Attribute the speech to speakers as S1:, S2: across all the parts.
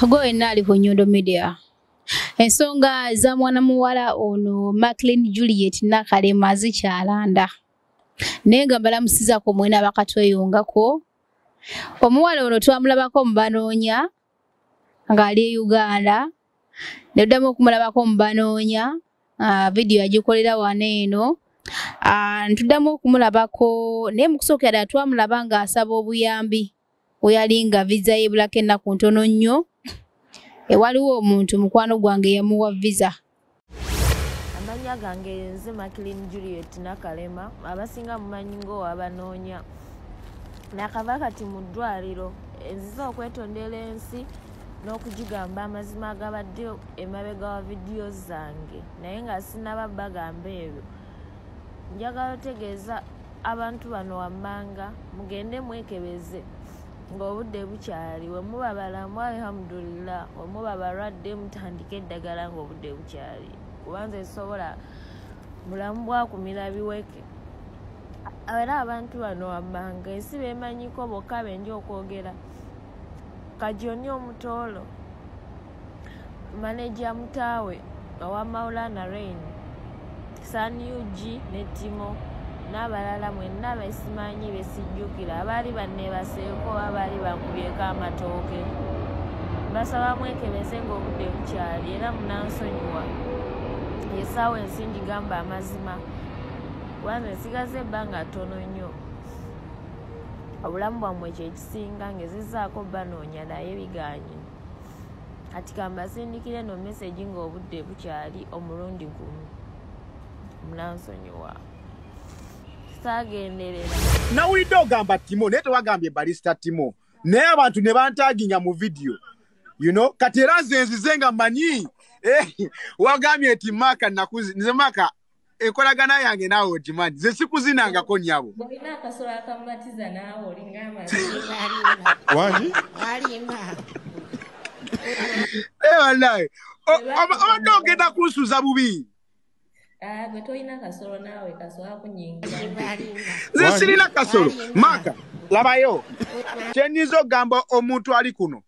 S1: Goena ali ku Nyondo Media. Ensonga za mwana muwala ono Mackline Juliet Nakalema zikyalanda. Nenga mbalamusiza ko mwena bakatweyongako. Omuwala ono twamulabako mubanoonya ngali Uganda. Neddamu okumulabako mubanoonya video yagikolera waneeno. Ntuddamu okumulabako naye mu kusookera twamulaba nga asaba obuyambi. Oyalinga visa y'ebulako ennaku ntono nnyo. Waliwo omuntu mukwano gwange yamuwa visa.
S2: Amanya gange nze Mackline Juliet Nakalema abasinga mumanyi ng'owabanoonya. Nakava kati mu ddwaliro enziza okwetondera ensi n'okugigamba amazima agabadde emabega wa vidiyo zange naye nga sinaba bagamba ebyo. Njagala otegeeza abantu bano wammanga mugende mwekebeze ng'obudde bukyali we muba balamu alhamdulillah we muba balwadde mutandike eddagala ng'obudde bukyali kubanza esobola mulamu bwakumira biweke. Era abantu bano wammanga ensi bemanyiko bokka benja okwogera. Kajoni Omutoolo maneja mutaawe owa Maulana Rain Sani Uji ne Timo n'abalala mwenna besimanyi besijjukira abaali banneebaseeko abaali bankubyeko amatooke. Basaba mwekebeze ng'obudde bukyali era munansonyiwa yesaawa ensi ngigamba amazima kubanga nsigaze ebbanga ttono nnyo. Obulamu bwammwe kyekisinga ngezizaako banoonya naye bigaanyi. Kati kambasindikire no message ng'obudde bukyali omulundi gumu munansonyiwa.
S3: Nawulidde ogamba Timo naye tewagambye Barista Timo naye abantu ne bantaaginga mu video kati era nze nga mmanyi wagambye eti Maka nze Maka enkolagana yange naawe ogimanyi nze sikuzinangako nnyabo. Wallahi obadde ogenda kunsuza bubi. Nze sirina kasolo. Maka labayo kyenyiza ogamba omuntu ali kuno.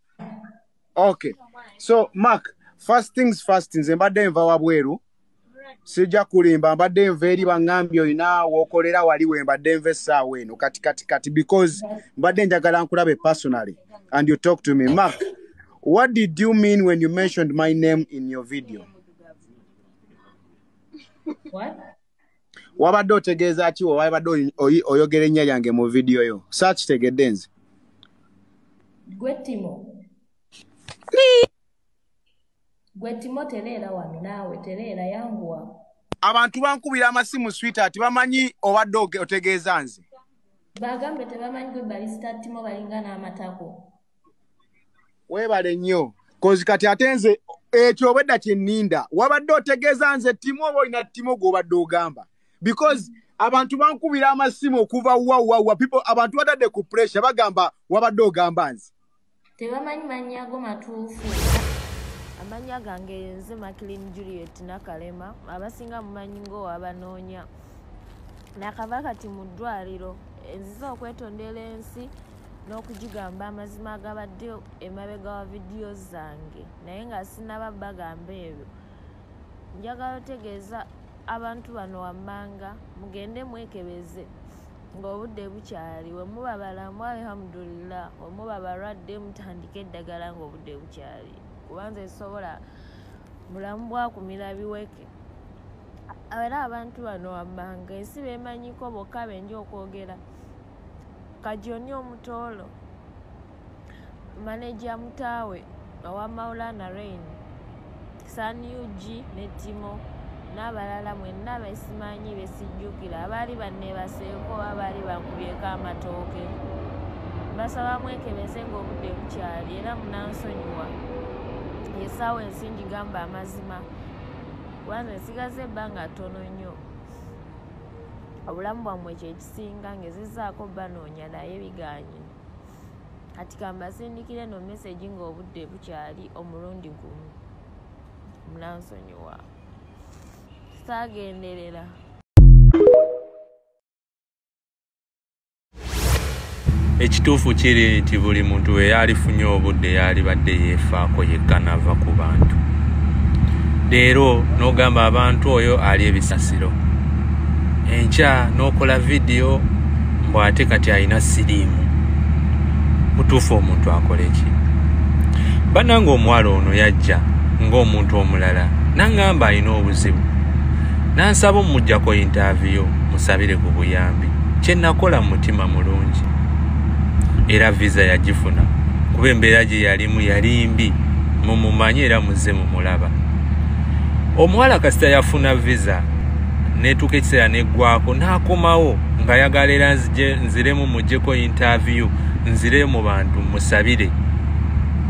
S3: Okay, so Mark, first things first, nze mbadde nva wabweru sijja kulimba mbadde nva eri bangambye olina w'okolera waliwe mbadde nva essaawa eno kati because mbadde njagala nkulabe personally and you talk to me. Mark, what did you mean when you mentioned my name in your video?
S2: What?
S3: Wabadde otegeeza ki wabadde oyogera ennyo lyange mu video yo? Search tegedde nze.
S2: Gwe Timo. Gwe Timo teleera wano naawe teleera yanguwa.
S3: Abantu bankubira amasimu sweetheart bamanyi obadde otegeeza nze.
S2: Bagambe tebamanyi gwe Barista Timo balinga n'amatako.
S3: Weebale nnyo. Kozi kati ate nze ekyo obedda kyenninda. Wabadde otegeeza nze Timo oba olina Timo gw'obadde ogamba. Because abantu bankubira amasimu okuva wa people abantu batadde ku pressure bagamba wabadde ogamba nze.
S2: Tebamanyi mannyago matuufu. Amanya gange nze Mackline Juliet Nakalema abasinga mumanyi ng'owabanoonya. Nakava kati mu ddwaliro enziza okwetondera ensi n'okugigamba amazima agabadde emabega wa vidiyo zange naye nga sinaba bagamba ebyo. Njagala otegeeza abantu bano wammanga mugende mwekebeze ng'obudde bukyali we muba balamu alhamdulillah we muba balwadde mutandike eddagala ng'obudde bukyali kubanza esobola mulamu bwakumira biweke. Era abantu bano wammanga ensi bemanyiko bokka benja okwogera. Kajoni Omutoolo maneja mutaawe owa Maulana Rain Sani Uji ne Timo n'abalala mwenna besimanyi besijjukira abaali banneebaseeko abaali bankubyeko amatooke. Basaba mwekebeze ng'obudde bukyali era munansonyiwa yesaawa ensi ngigamba amazima kubanga nsigaze ebbanga ttono nnyo. Obulamu bwammwe kyekisinga ngezizaako banoonya naye bigaanyi. Kati kambasindikire no message ng'obudde bukyali omulundi gumu munansonyiwa. Saagenderera.
S4: ekituufu kiri nti buli muntu we yalifunye obudde yalibadde yeefaako yekka nava ku bantu. Leero n'ogamba abantu oyo ali ebisasiro, enkya n'okola vidiyo mbu ate kati alina siriimu. Mutuufu omuntu akola eki? Bannange omuwala ono yajja ng'omuntu omulala n'angamba alina obuzibu, n'ansaba omujjako interview musabire ku buyambi. Kye nakola mu mutima mulungi, era visa yagifuna kuba embeera gye yalimu yali mbi, mumumanyi era muzze mumulaba. Omuwala kasita yafuna visa netuuka ekiseera neggwako n'akomawo ng'ayagala era nziremu mujjeko interview, nzire mu bantu musabire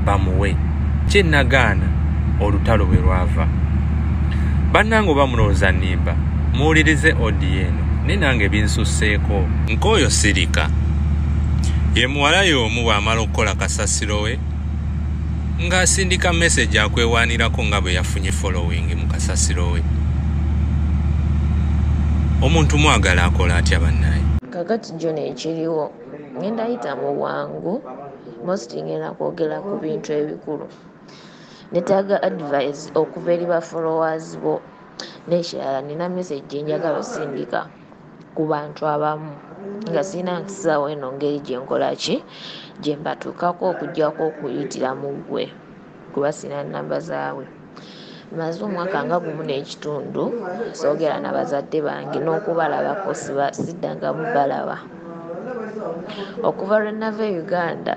S4: bamuwe. Kye nagaana olutalo bwe lwava. Bannange bamulowooza nnimba, muwulirize odi eno ne nange binsusseeko. Nk'oyo sirika ye muwala y'omu bw'amala okukola kasasiro we ng'asindika message akwewaanirako nga bwe yafunye following mu kasasiro we. Omuntu mwagala akola atya bannaye?
S2: Kakati John ekiriwo ngenda yita mu bwangu, most ngenda kwogera ku bintu ebikulu. Netaaga advice okuva eri ba followers bo. N'ekirala nina message njagala osindika ku bantu abamu nga sina nkisaawo eno ngeri gye nkola ki gye mbatuukako okuggyako okuyitira mu ggwe kuba sina namba zaabwe. Maze omwaka nga gumu n'ekitundu soogera n'abazadde bange n'okubalabako siddangamu balaba. Okuva lwe nava e Uganda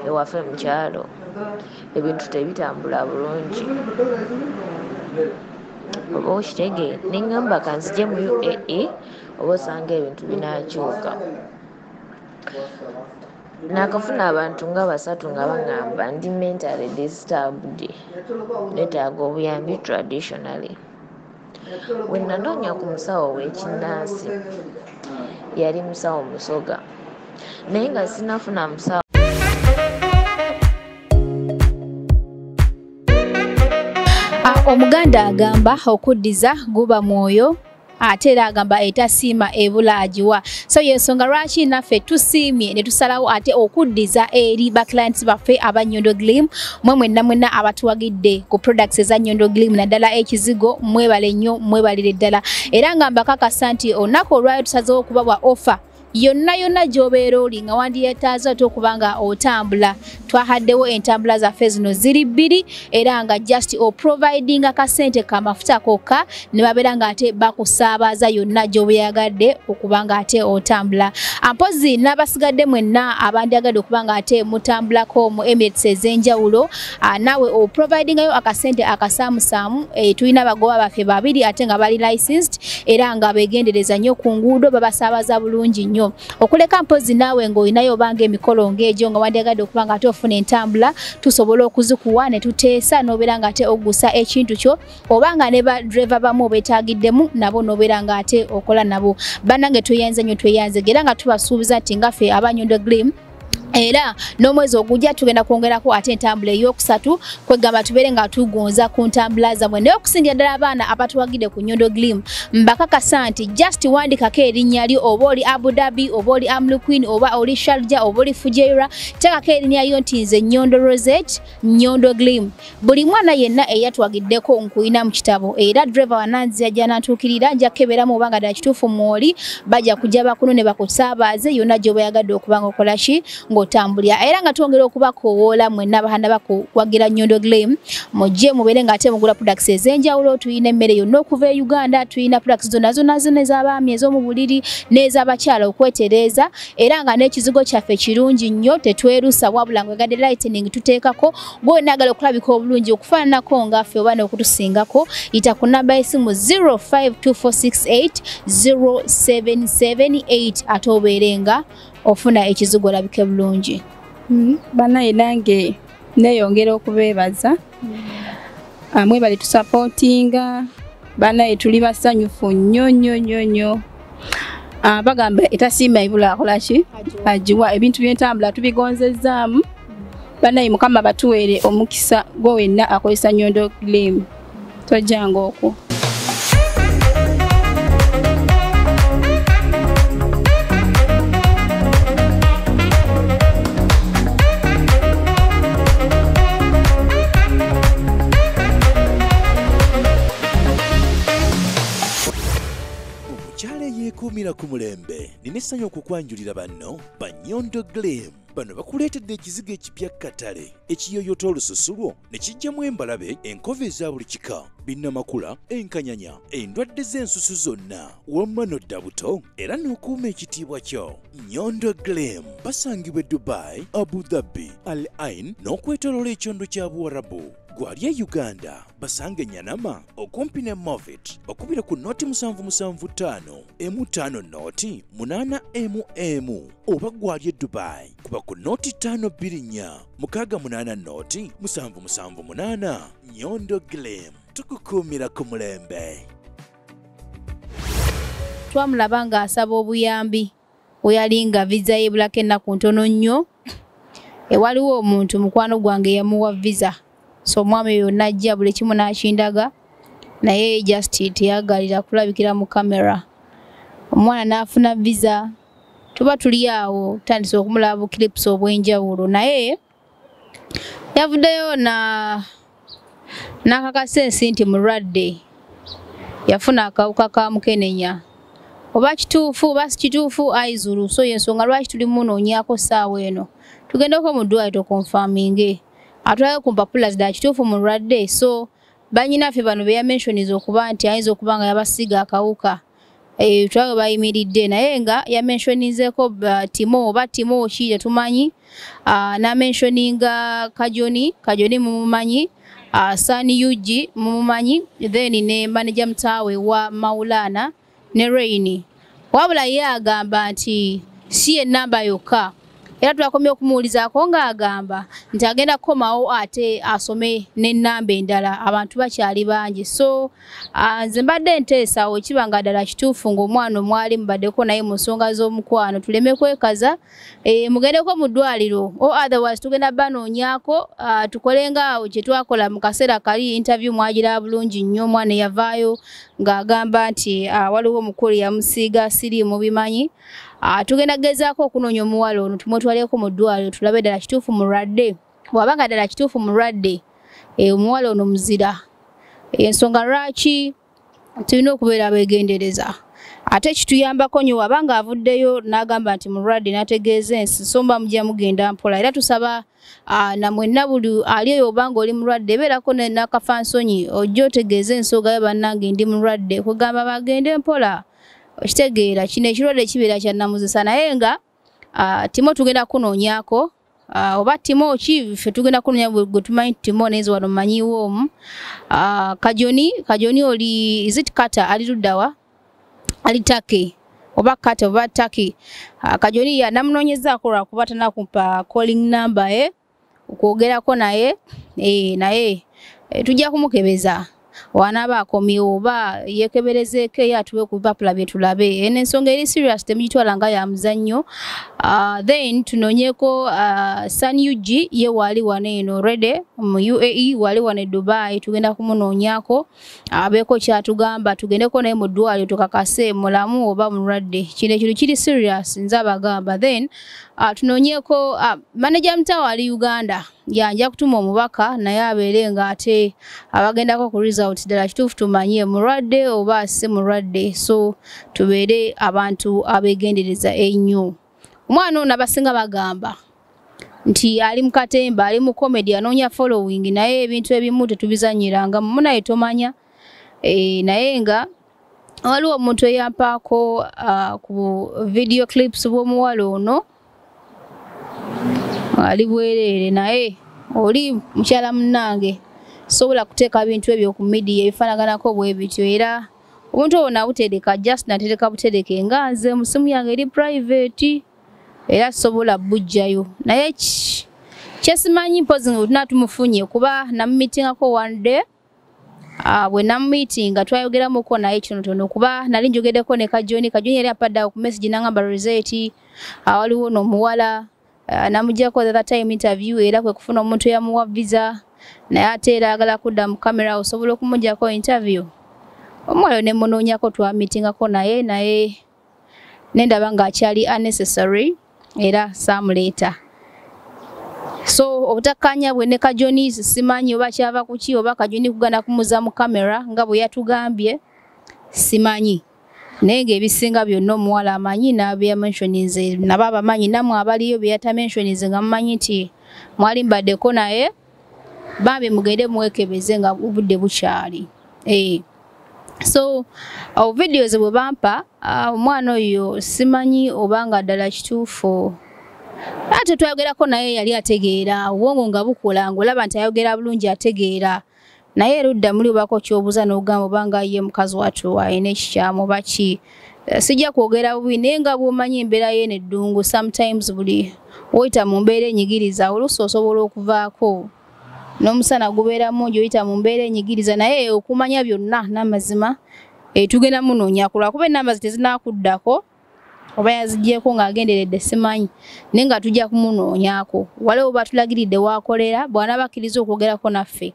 S2: ewaffe mu kyalo ebintu tebitambula bulungi. Oba okitegeera neŋŋamba kanzije mu UAE oba osanga ebintu binaakyuka. Naakafuna abantu nga 3 nga baŋŋamba ndi mentally disturbed, neetaaga obuyambi traditionally. Bwe nanoonya ku musawo w'ekinnansi yali musawo musoga, naye nga sinafuna musawo.
S1: Omuganda agamba okuddiza guba mwoyo, ate era agamba etasiima ebula agiwa. So yensonga lwaki naffe tusiimye ne tusalawo ate okuddiza eri ba clients baffe aba Nyondo Glim. Mwenna abatuwagidde ku products eza Nyondo Glim naddala ekizigo, mwebale nnyo, mwebalire ddala. Era ngamba kakasa nti olunaku olwayo tusazeewo okubawa offer yonna gy'obeera oli nga wandiyeetaaza ate okubanga otambula. Twahaddewo entambula zaffe zino ziri 2 era nga just providing akasente kamafuta kokka ne babeera nga ate bakusaabaza yonna gy'obeeyagadde okubanga ate otambula. Ampozi n'abasigadde mwenna abandyagadde okubanga ate mutambulako mu Emirates ez'enjawulo, naawe oprovidingayo akasente akasaamusaamu. Tulina abagoba baffe 2 ate nga bali licensed era nga beegendereza nnyo ku nguudo, babasaabaza bulungi nnyo. Okuleka mpozi naawe ng'olinayo banga emikolo ng'egyo nga wandyagadde okubanga ate ofuna entambula, tusobola okuzikuwa ne tuteesa n'obeera nga ate ogusa ekintu kyo, obanga ne ba driver bamu beetaagiddemu nabo n'obeera nga ate okola nabo. Bannange tweyanze nnyo, era nga tubasuubiza nti ngaffe aba Nyondo Glim era n'omwezi ogujja tugenda kwongerako ate entambula ey'okusatu, kwegamba tubeere nga tugonza ku ntambula zammwe. Naye okusingira ddala abaana abatuwagidde ku Nyondo Glim, mbakakasa nti just wandikako erinnya lyo, oba oli Abu Dhabi, oba oli Queen, oba oli Sharjah, oba oli Fujairah, teekako erinnya lyo nti nze Nyondo Rozet, Nyondo Glim. Buli mwana yenna eyatuwagiddeko nkuyina mu kitabo, era driver wananzi yajja n'antuukirira, nja kukeberamu obanga ddala kituufu mwoli, bajja kujja bakuno ne bakusaabaze yonna gy'oba yagadde okubanga okola ki ng'otambulira. Era nga twongera okubakoowoola mwenna abahanda bakuwagira Nyondo Glim, mujje mubeere nga ate mugula products ez'enjawulo. Tuyina emmere yonna okuva e Uganda, tuyina products zonna ez'abaami, ez'omu buliri n'ez'abakyala okwetereeza, era nga n'ekizigo kyaffe kirungi nnyo, tetwerusa wabula ngwegadde lightening tuteekako. Gwe naagala okulabika obulungi okufaananako ngaffe oba n'okutusingako, yita ku nnamba y'essimu 0524680778 ate obeere nga ofuna ekizigo olabike bulungi.
S5: Bannaye nange neeyongera okubeebaza. Mwebale tusupportinga. Bannaye tuli basanyufu nnyo. Bagamba etasiima ebula akola ki? Agiwa. Ebintu by'entambula tubigonzezzaamu. Bannaye Mukama batuweere omukisa gwe wenna akozesa Nyondo Glim. Tojjanga okwo.
S6: tukukumira ku mulembe nina essanyu okukwanjulira banno ba Nyondo Glam. Bano bakuleetedde ekizigo ekipya katale ekiyoyota olususu lwo ne kijjamu embalabe, enkova eza buli kika, binnamakula, enkanyanya, endwadde z'ensusu zonna, wamma n'odda buto era n'okuuma ekitiibwa kyo. Nyondo Glam basangibwa e Dubai, Abu Dhabi, Al Ain n'okwetooloola ekyondo kya Buwarabu. Gwali e Uganda basange Nyanama okumpi ne Movit okubira ku noti 775 M5 noti 8 oba gwali e Dubai kuba ku noti 524 680 noti 778. Nyondo Glam tukukumira ku mulembe.
S1: Twamulaba ng'asaba obuyambi oyalinga visa y'ebulako ennaku ntono nnyo. Waliwo omuntu mukwano gwange yamuwa visa. So mwami oyo najja buli kimu n'akindaga naye just teyagalira kulabikira mu kamera. Omwana n'afuna visa. Tuba tuli awo tandise okumulaba clips obwenjawulo naye yavuddeyo n'akakasa nti mulwadde yafuna akawuka ka mukenenya. Oba kituufu oba si kituufu ayizulu. So y'ensonga lwaki tuli munoonyaako ssaawa eno. Tugendeko mu ddwaliro tukonfaminge. Atwaye ku mpapula zida kituufu mulwadde. So banyinaffe bano beyamenshoniza okuba nti ayinza okuba nga yabasiga akawuka. Twawe bayimiridde naye nga yamenshonizeeko Timo oba Timo ki tetumanyi. N'amenshoninga Kajoni mumumanyi. Sani Yuji mumumanyi. Then ne manager mtaawe wa Maulana ne Raini. Wabula ye agamba nti si enamba yokka. Era twakomye okumuulizaako ng'agamba nti agenda kukomawo ate asome n'ennamba endala abantu bakyali bangi. So nze mbadde nteesa okiba nga ddala kituufu ng'omwana omwali mubaddeko naye mu nsonga z'omukwano tuleme kwekaza mugendeko mu ddwaliro otherwise tugenda banoonyaako tukole ngaawo kye twakola mu kaseera kali interview mwagira bulungi nnyo. Omwana yavaayo ng'agamba nti waliwo omukulu yamusiiga siriimu bimanyi. Tugenda gezaako okunoonya omuwala ono tumutwaleko mu ddwaliro tulabe ddala kituufu mulwadde. Bw'abanga ddala kituufu mulwadde omuwala ono muzira. Ensonga lwaki tulina okubeera abeegendereza. Ate kituyambako nnyo wabanga avuddeyo n'agamba nti mulwadde n'ategeeza ensi so mba mujja mugenda mpola. Era tusaba na mwenna buli ali eyo obanga oli mulwadde beerako n'akafansonyi ojja otegeeza ensoga bannange ndi mulwadde kugamba bagende mpola. Okitegeera kino ekirwadde kibeera kya namuzisa naye nga Timo tugenda kunoonyaako oba Timo ki ffe tugenda kunoonya gwe tumanyi Timo nezo wano mmanyiwo omu. Kajoni oli is it kata ali luddawa ali Taki oba kata oba Taki. Kajoni ya namunoonyezaako lwakuba tanakumpa calling number okwogerako naye naye tujja kumukebeza. Wanaba akomyewo oba yekeberezeeko atuwe ku bipapula bye tulabe. N'ensonga eri serious temugitwala nga ya muzannyo. Then tunoonyeeko Sani Yuji ye wali wano eno already mu UAE wali wano e Dubai tugenda kumunoonyaako abeeko kyatugamba tugendeko naye mu ddwaliro tukakase mulamu oba mulwadde. Kino ekintu kiri serious nze abagamba. Then tunoonyeeko manager mtawa ali Uganda yanja kutuma omubaka naye abeere nga ate abagendako ku result ddala kituufu tumanye mulwadde oba si mulwadde. So tubeere abantu abeegendereza ennyo. Omwana ono abasinga bagamba nti ali mu katemba ali mu comedy anoonya following naye ebintu ebimu tetubizanyiranga munaye tomanya. Naye nga waliwo omuntu eyampaako ku video clips bw'omuwala ono ali bwereere naye oli mukyala munnange sobola kuteeka bintu ebyo ku media ebifaanaganako bwe bityo. Era omuntu ono abutereka just natereka butereke nga nze mu simu yange eri private era sobola bujjayo naye kyesimanyi mpozi nga tumufunye kuba namumitingako one day. Bwe namumitinga twayogeramuko naye kitonotono kuba nali njogeddeko ne Kajoni yali apadda ku message n'angamba Rozet waliwo n'omuwala namujjako that time interview era kwe kufuna omuntu yamuwa visa naye ate era agala kudda mu kamera osobola okumujjako interview. Omwalo ne munoonyako twamitingako naye nendaba ng'akyali unnecessary era saamuleeta. So obutakkaanya bwe ne Kajoni simanyi oba kyava kuki oba Kajoni kugana kumuza mu kamera nga bwe yatugambye simanyi nenge ebisinga byonna omuwala amanyi n'abya mentioninze nabo abamanyi namwe abaliyo byata mentioninze nga mumanyi nti mwali mbaddeko naye bambi mugende mwekebeze nga obudde bukyali. So videos bwe bampa omwana oyo simanyi obanga ddala kituufu. Ate twayogerako naye yali ategeera obwongo nga bukola ng'olaba nti ayogera bulungi ategeera. Naye erudda muli bako kyobuuza n'ogamba obanga ye mukazi wattu ayina ekikyamu baki. Sijja kwogera bubi naye nga bw'omanyi embeera ye n'eddungu sometimes buli oyita mu mbeera enyigiriza oluusi osobola okuvaako. N'omusana gubeera mungi oyita mu mbeera enyigiriza naye okumanya byonna n'amazima tugenda munoonya kulwa kuba ennamba ze tezinaakuddako oba yaziggyeko ng'agenderedde simanyi naye nga tujja kumunoonyaako. Waliwo batulagiridde waakolera bw'anaabakkiriza okwogerako naffe.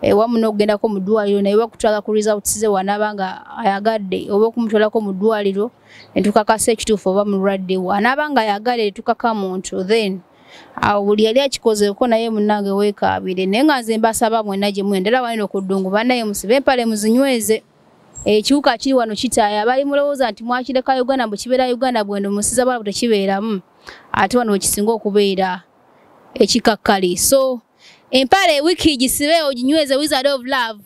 S1: Wamu n'okugendako mu ddwaliro naye bakutwala ku results ze wanaaba nga ayagadde oba okumutwalako mu ddwaliro ne tukakasa ekituufu oba mulwadde we. Anaaba nga ayagadde tukaka muntu then awo buli yali akikozeeko naye munnange weekaabire. Naye nga nze mbasaba mwenna gye mwendera wanino ku ddungu bannaye musibe empale muzinyweze. Ekiwuka kiri wano kitaaya abali mulowooza nti mwakireka Uganda bwe kibeera Uganda bwendo musiza bwala tekibeeramu ate wano wekisinga okubeera ekikakkali. So empale wiki gisibe oginyweze Wizard of Love.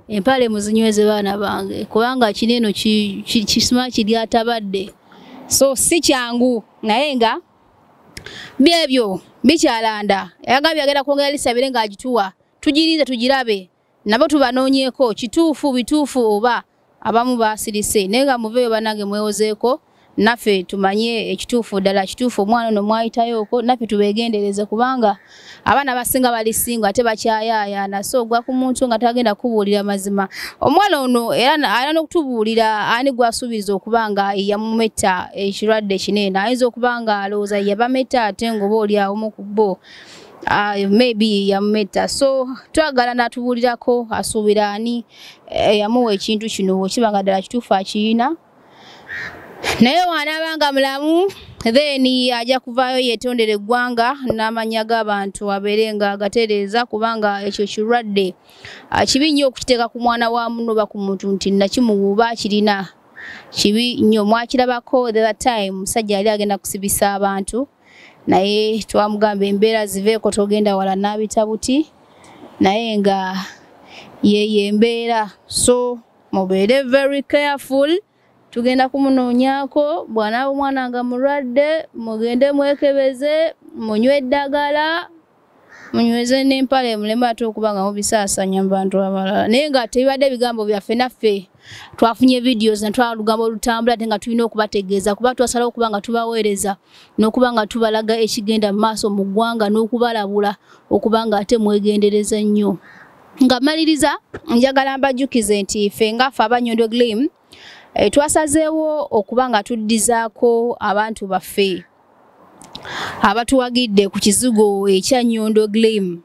S1: Empale muzinyweze baana bange kubanga kineno kisima kiri atabadde. So si kyangu naye nga byebyo bikyalanda. Yagambye agenda kwongera lisabire ng'agituwa tugirize tugirabe nabo tubanoonyeeko kituufu bituufu oba abamu baasirise naye nga muveeyo bannange mwewozeeko naffe tumanye ekituufu ddala kituufu omwana ono mwayitayooko naffe tubeegendereze kubanga abaana basinga balisinga ate bakyayaayaana so ogwa ku muntu nga tagenda kubuulira mazima. Omwana ono era alina n'okutubuulira ani gwasuubiriza okuba nga yamumetta ekirwadde kinene ayinza okuba nga alowooza yabametta ate ng'oba oli awo mu ku bo maybe yamumetta. So twagala n'atubuulirako asuubira ani yamuwa ekintu kino kiba nga ddala kituufu akiyina. Naye wanaabanga mulamu then ajja kuvaayo yeetondera eggwanga n'amanya g'abantu abeere nga agatereeza kubanga ekyo kirwadde kibi nnyo okukiteeka ku mwana wa muno oba ku muntu nti nakimuwuuba akirina kibi nnyo. Mwakirabako the time musajja yali agenda kusibisa abantu naye twamugamba embeera ziveeko togenda wala n'abita buti naye nga yeye embeera. So mubeere very careful. Tugenda kumunoonyaako bw'anaaba omwana nga mulwadde mugende mwekebeze munywe eddagala munyweze n'empale muleme ate okuba nga mubisaasanya mu bantu abalala. Naye nga tebibadde ebigambo byaffe naffe twafunye videos natwala lugambo olutambula ate nga tulina okubategeeza kuba twasalawo okuba nga tubaweereza n'okuba nga tubalaga ekigenda mu maaso mu ggwanga n'okubalabula okuba nga ate mwegendereza nnyo. Nga maliriza njagala mbajjukize nti ffe ngaffe aba Nyondo Glim twasazeewo okuba nga tuddizaako abantu baffe abatuwagidde ku kizigo ekya Nyondo Glim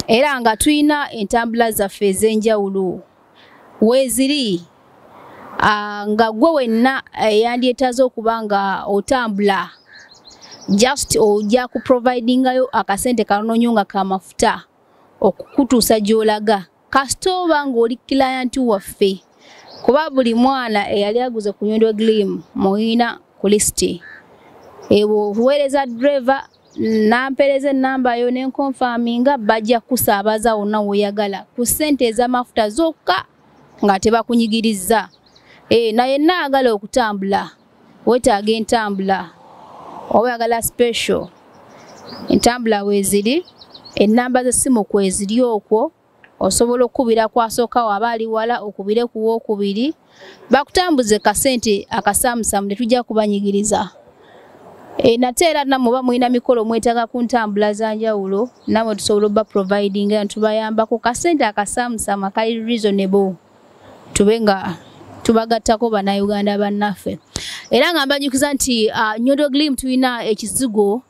S1: era nga tuyina entambula zaffe ez'enjawulo weeziri nga gwe wenna yandyetaaze okuba nga otambula just ojja kuprovidingayo akasente kanono nnyo nga kamafuta okukutuusa gy'olaga kasita oba ng'oli client waffe kuba buli mwana eyali aguze ku Nyondo Glim muyina ku listi obuweereza driver nampereza ennamba yo nenkonfaminga bajja kusaabaza wonna woyagala ku ssente ez'amafuta zokka nga tebakunyigiriza. Naye naagala okutambula weetaaga entambula oba oyagala special entambula weeziri ennamba z'essimu kweziri okwo osobola okubira kwasooka waba ali wala okubire ku wookubiri bakutambuze kasente akasaamusaamu ne tujja kubanyigiriza. Nate era namwe oba mulina mikolo mwetaaga ku ntambula za njawulo namwe tusobola obba providing nga tubayambako kasente akasaamusaamu akali reasonable tube nga tubagattako bannayuganda bannaffe. Era nga mbajjukiza nti Nyondo Glim tulina ekizigo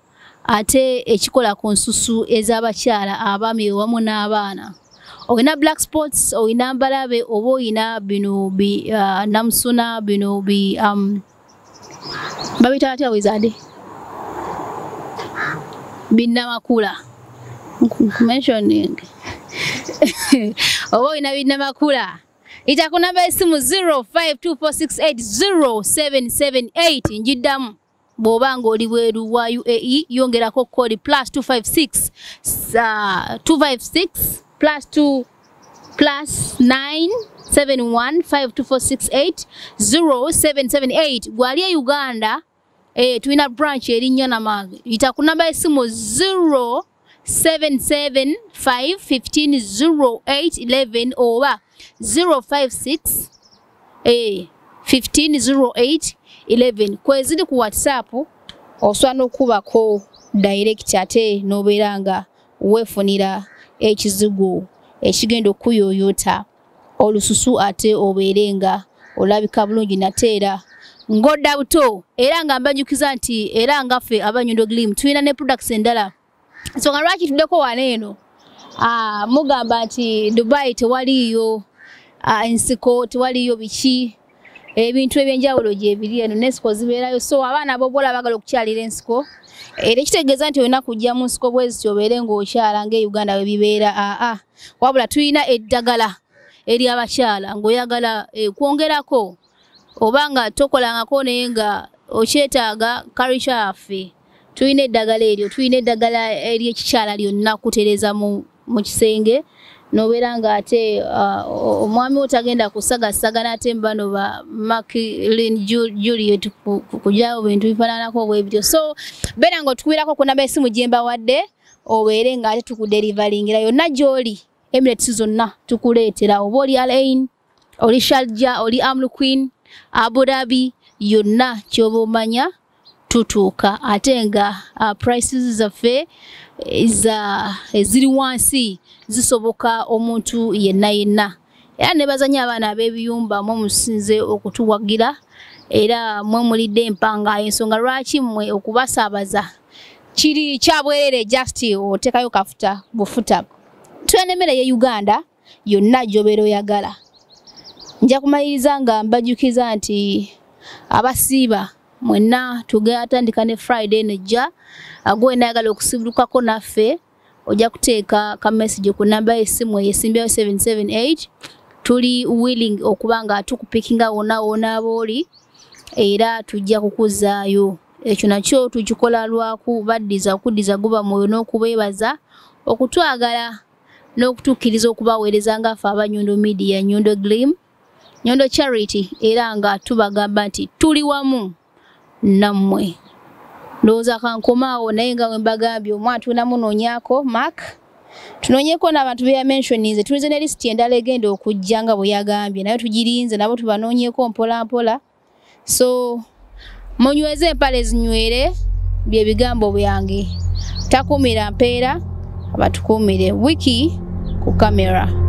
S1: ate ekikola ku nsusu ez'abakyala abaami wamu n'abaana. Oyina black spots, oyina mbalabe oba oyina bino namusuna bino babita atya wizade binnamakula mentioning oba oyina binnamakula Ita ku namba esimu 0524680778 njiddamu bw'obanga oli bweru wa UAE yongerako kodi +256 256 +2 +9715246807778 gwali e Uganda tuina branch erinnya Namage ita ku namba esimu 0775150811 oba 056 150811 kwezidi ku WhatsApp oswana okubako direct ate noberanga wefunira ekizigo ekigendo kuyoyota olususu ate oberenga olabika bulungi nateera ngoda buto era nga mbajukiza nti era nga ffe abanyondo glim tuina ne products endala so nga lwaki tuddeko waneeno mugamba nti Dubai tewaliyo ensiko tewaliyo biki ebintu ebyenjawulo gye biri eno nesiko zibeerayo so abaana abobola bagala okukyalira ensiko era kitegeeza nti olina kujja mu nsiko bwezi obeere ng'okyala nga Uganda we bibeera wabula tulina eddagala eri abakyala ng'oyagala kwongerako obanga tokolangako naye nga okyetaaga culture yaffe tulina eddagala eryo tulina eddagala ery'ekikyala lyonna kutereeza mu kisenge nobeera nga ate omwami otagenda kusagasagana ate mbano ba Mackline Juliet kujjawo bintu bifaananako bwebityo so beera ng'otukubiirako ku namba esimu gye mbawadde obeere nga ate tukuderivalingira yonna gy'oli Emirates zonna tukuleetera oba oli Al Ain oli Sharjah oli Amru Queen Abu Dhabi yonna ky'oba omanya tutuuka ate nga prices zaffe eziri wansi zisoboka omuntu yenna era ne bazanya abaana ab'ebiyumba mwe musinze okutuwagira era mwe mulidde empanga ensonga lwaki mmwe okubasaabaza kiri kyabwerere just otekayo kafuta bufuta twenemere ye Uganda yonna gy'obeera oyagala nja kumaliriza nga mbajukiza nti abasiiba mwenna tugatandika ne Friday nejja agwe nayagala okusibulukako naffe ojja kuteeka ka message ku namba y'essimu eyesimbyayo 778 tuli willing okubanga tukupikinga wona abooli era tujja kukuzaayo ekyo nakyo tukikola lwaku baddiza okuddiza guba mwoyo n'okubeebaza okutwagala n'okutuukiriza okubaweereza ngaffe abanyondo media Nyondo Glim Nyondo Charity era nga tubagamba nti tuli wamu nammwe ndowooza kankomaawo naye nga we mbagambye omwana tunamunoonyako Mark tunoonyeko n'abantu be yamentioninze tulize ne lisiti endala egenda okujja nga bwe yagambye naye tugirinze nabo tubanoonyeko mpola so munyweze empale zinywere bye bigambo byange takumira mpeera abatukumire wiki ku kamera